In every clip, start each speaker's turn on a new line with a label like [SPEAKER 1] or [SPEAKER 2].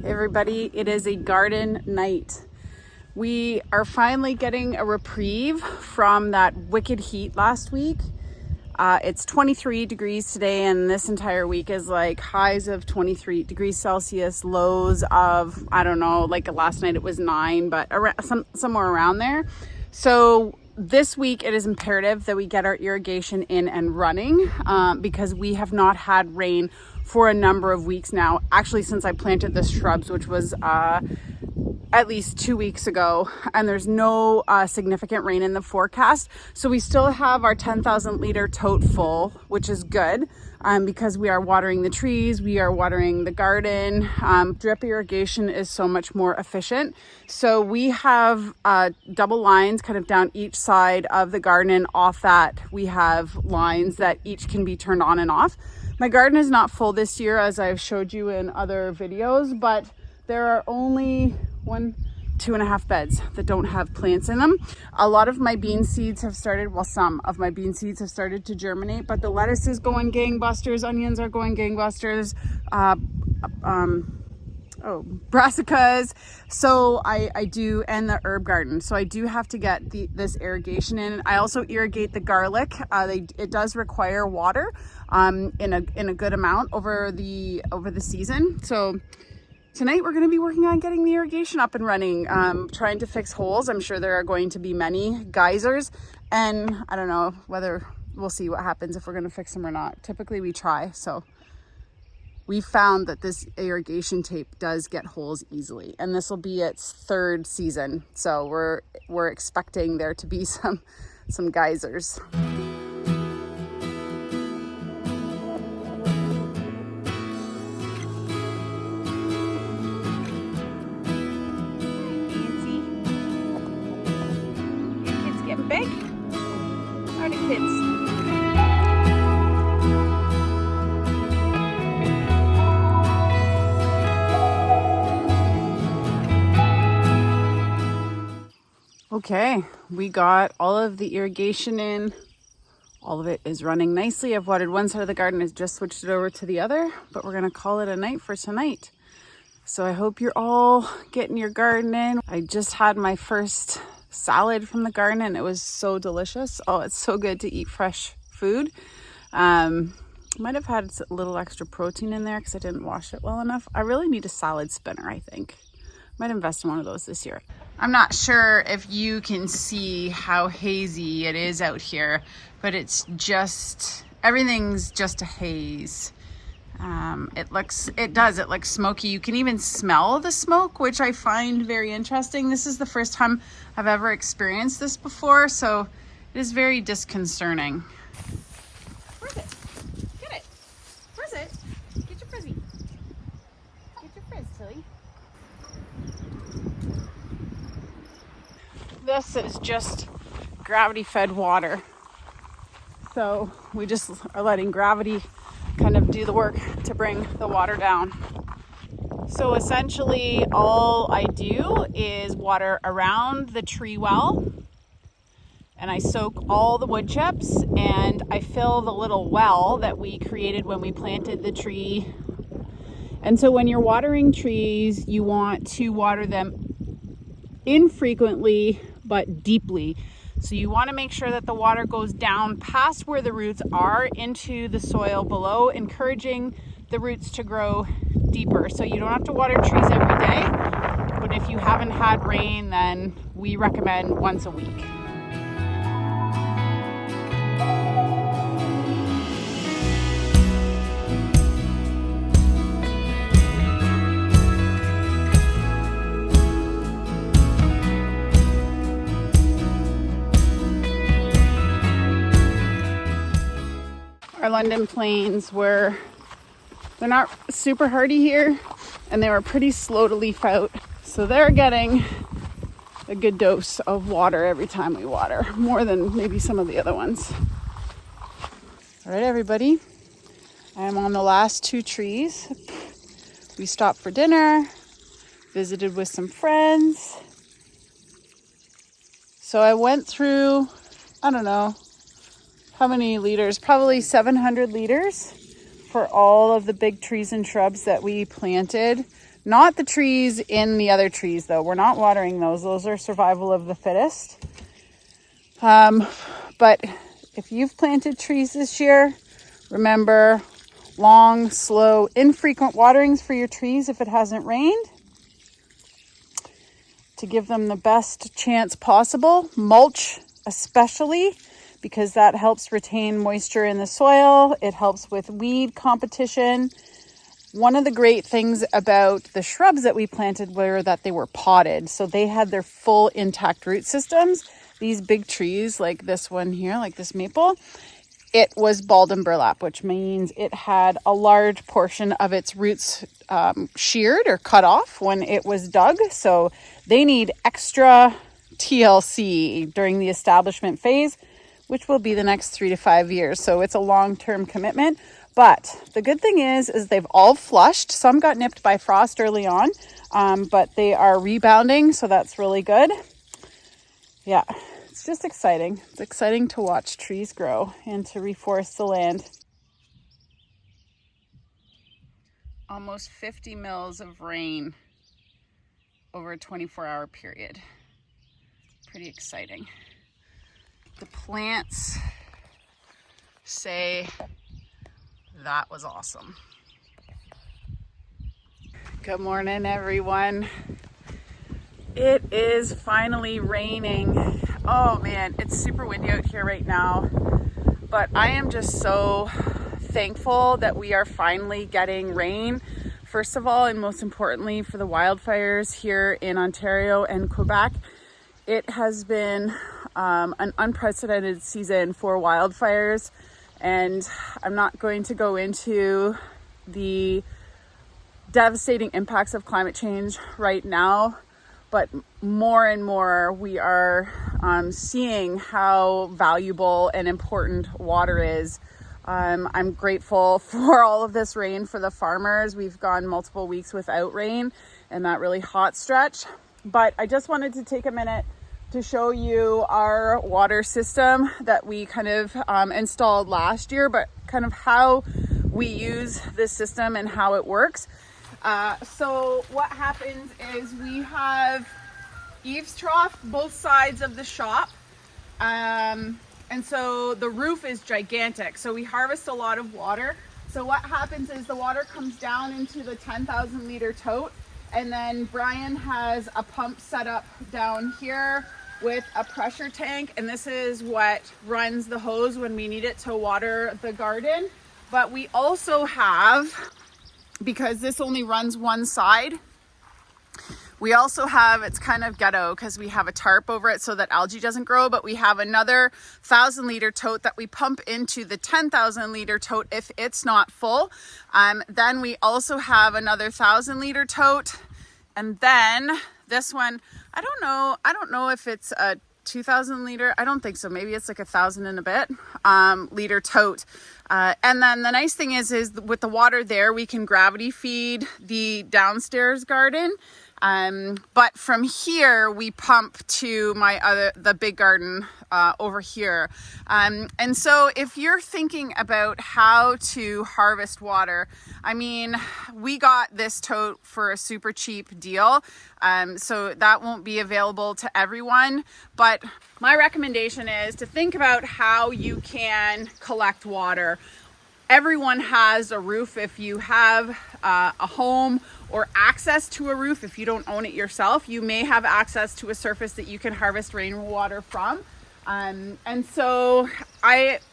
[SPEAKER 1] Everybody, it is a garden night. We are finally getting a reprieve from that wicked heat last week. It's 23 degrees today, and this entire week is like highs of 23 degrees Celsius, lows of, I don't know, like last night it was 9, but somewhere around there. So this week it is imperative that we get our irrigation in and running because we have not had rain for a number of weeks now. Actually, since I planted the shrubs, which was at least 2 weeks ago, and there's no significant rain in the forecast. So we still have our 10,000 liter tote full, which is good because we are watering the trees, we are watering the garden. Drip irrigation is so much more efficient. So we have double lines kind of down each side of the garden, and off that we have lines that each can be turned on and off. My garden is not full this year, as I've showed you in other videos, but there are only 2.5 beds that don't have plants in them. A lot of my bean seeds have started, well, some of my bean seeds have started to germinate, but the lettuce is going gangbusters, onions are going gangbusters, brassicas. So I do, and the herb garden. So I do have to get this irrigation in. I also irrigate the garlic. It does require water in a good amount over the season. So tonight we're going to be working on getting the irrigation up and running, trying to fix holes. I'm sure there are going to be many geysers, and I don't know whether we'll see what happens if we're going to fix them or not. Typically we try. So we found that this irrigation tape does get holes easily, and this will be its 3rd season. So we're expecting there to be some geysers. Big? How are the kids? Okay, we got all of the irrigation in. All of it is running nicely. I've watered one side of the garden, I've just switched it over to the other, but we're gonna call it a night for tonight. So I hope you're all getting your garden in. I just had my first salad from the garden and it was so delicious. Oh, it's so good to eat fresh food. Might have had a little extra protein in there because I didn't wash it well enough. I really need a salad spinner, I think. Might invest in one of those this year. I'm not sure if you can see how hazy it is out here, but it's just, everything's just a haze. It looks smoky. You can even smell the smoke, which I find very interesting. This is the first time I've ever experienced this before, so it is very disconcerting. Where's it? Get it. Where's it? Get your frizzy. Get your frizz, Tilly. This is just gravity-fed water. So we just are letting gravity kind of do the work to bring the water down. So essentially all I do is water around the tree well, and I soak all the wood chips, and I fill the little well that we created when we planted the tree. And so when you're watering trees, you want to water them infrequently but deeply. So you want to make sure that the water goes down past where the roots are into the soil below, encouraging the roots to grow deeper. So you don't have to water trees every day, but if you haven't had rain, then we recommend once a week. Our London planes they're not super hardy here, and they were pretty slow to leaf out. So they're getting a good dose of water every time we water, more than maybe some of the other ones. All right, everybody, I am on the last 2 trees. We stopped for dinner, visited with some friends. So I went through, I don't know, how many liters? Probably 700 liters for all of the big trees and shrubs that we planted Not the trees in the other trees though. We're not watering those. Those are survival of the fittest. But if you've planted trees this year, remember long, slow, infrequent waterings for your trees if it hasn't rained, to give them the best chance possible. Mulch especially, because that helps retain moisture in the soil. It helps with weed competition. One of the great things about the shrubs that we planted were that they were potted. So they had their full intact root systems. These big trees like this one here, like this maple, it was balled and burlap, which means it had a large portion of its roots sheared or cut off when it was dug. So they need extra TLC during the establishment phase, which will be the next 3 to 5 years. So it's a long-term commitment. But the good thing is they've all flushed. Some got nipped by frost early on, but they are rebounding. So that's really good. Yeah, it's just exciting. It's exciting to watch trees grow and to reforest the land. Almost 50 mils of rain over a 24-hour period. Pretty exciting. The plants say that was awesome. Good morning, everyone. It is finally raining. Oh man, it's super windy out here right now. But I am just so thankful that we are finally getting rain. First of all, and most importantly, for the wildfires here in Ontario and Quebec. It has been an unprecedented season for wildfires. And I'm not going to go into the devastating impacts of climate change right now, but more and more we are seeing how valuable and important water is. I'm grateful for all of this rain for the farmers. We've gone multiple weeks without rain and that really hot stretch. But I just wanted to take a minute to show you our water system that we kind of installed last year, but kind of how we use this system and how it works. So what happens is we have eaves trough both sides of the shop. And so the roof is gigantic. So we harvest a lot of water. So what happens is the water comes down into the 10,000 liter tote. And then Brian has a pump set up down here with a pressure tank, and this is what runs the hose when we need it to water the garden. But we also have, because this only runs one side, we also have, it's kind of ghetto because we have a tarp over it so that algae doesn't grow, but we have another 1,000 liter tote that we pump into the 10,000 liter tote if it's not full. Then we also have another 1,000 liter tote, and then this one, I don't know if it's a 2,000 liter. I don't think so. Maybe it's like 1,000 and a bit liter tote. And then the nice thing is with the water there, we can gravity feed the downstairs garden. But from here we pump to the big garden over here. And so if you're thinking about how to harvest water, I mean, we got this tote for a super cheap deal. So that won't be available to everyone, but my recommendation is to think about how you can collect water. Everyone has a roof. If you have a home or access to a roof, if you don't own it yourself, you may have access to a surface that you can harvest rainwater from. And so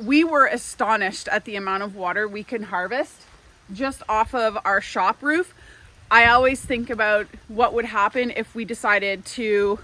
[SPEAKER 1] we were astonished at the amount of water we can harvest just off of our shop roof. I always think about what would happen if we decided to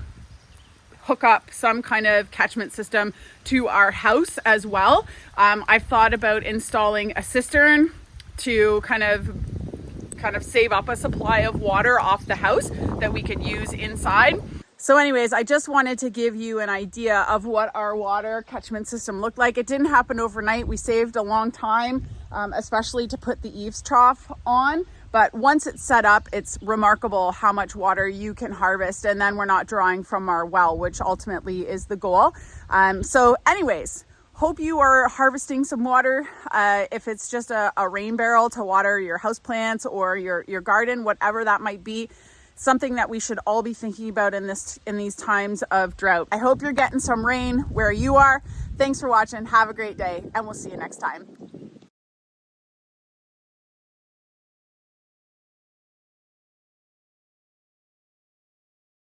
[SPEAKER 1] hook up some kind of catchment system to our house as well. I've thought about installing a cistern to kind of save up a supply of water off the house that we could use inside. So anyways, I just wanted to give you an idea of what our water catchment system looked like. It didn't happen overnight. We saved a long time, especially to put the eaves trough on. But once it's set up, it's remarkable how much water you can harvest. And then we're not drawing from our well, which ultimately is the goal. So anyways, Hope you are harvesting some water. If it's just a rain barrel to water your houseplants or your garden, whatever that might be, something that we should all be thinking about in these times of drought. I hope you're getting some rain where you are. Thanks for watching. Have a great day, and we'll see you next time.